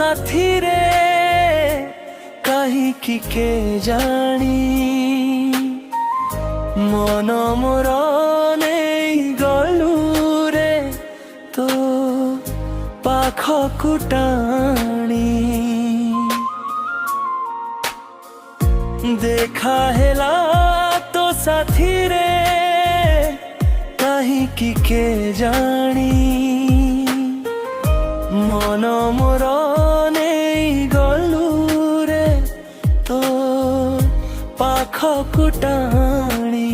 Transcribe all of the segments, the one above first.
साथी रे कहीं की के जानी मन मोर नहीं गलू रे तो पाखकु टाणी देखा हेला तो साथी रे कहीं की के जानी मन मोर नहीं गलू रे तो पाखकु टाणी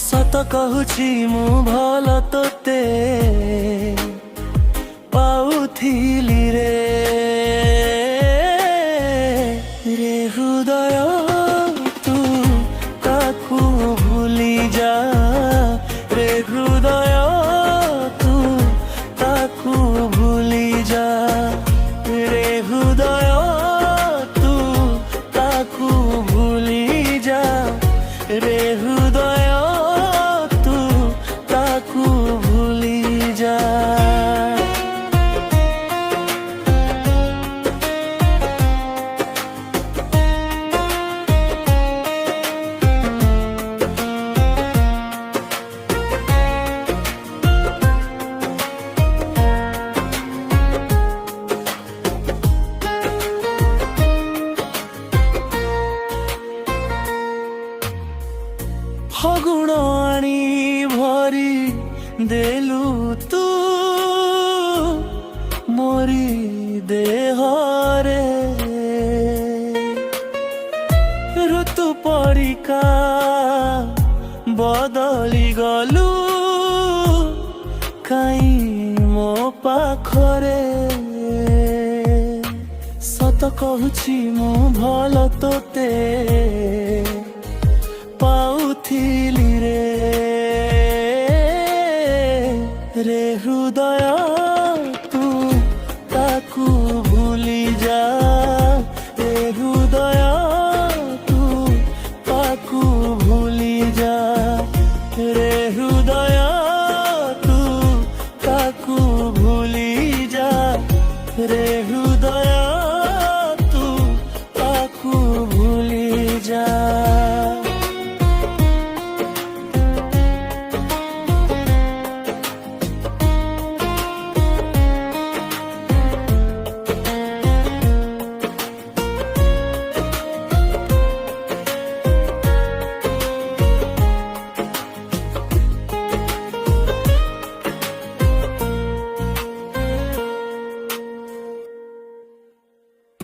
सत कहूची मु भल तोते पाउथिली रे रे हृदय तू ताकू भूली जा रे हृदय तू ताकू भूली जा रे हृदय तू ताकू भूली जा रे हृदय तू ताकू भूली जा। फगुण आनी भरी देलु तू मोरी देहरे ऋतु परिका बदली गलु कहीं मो पाखरे सत कहूची मु भल तोते पाउथिली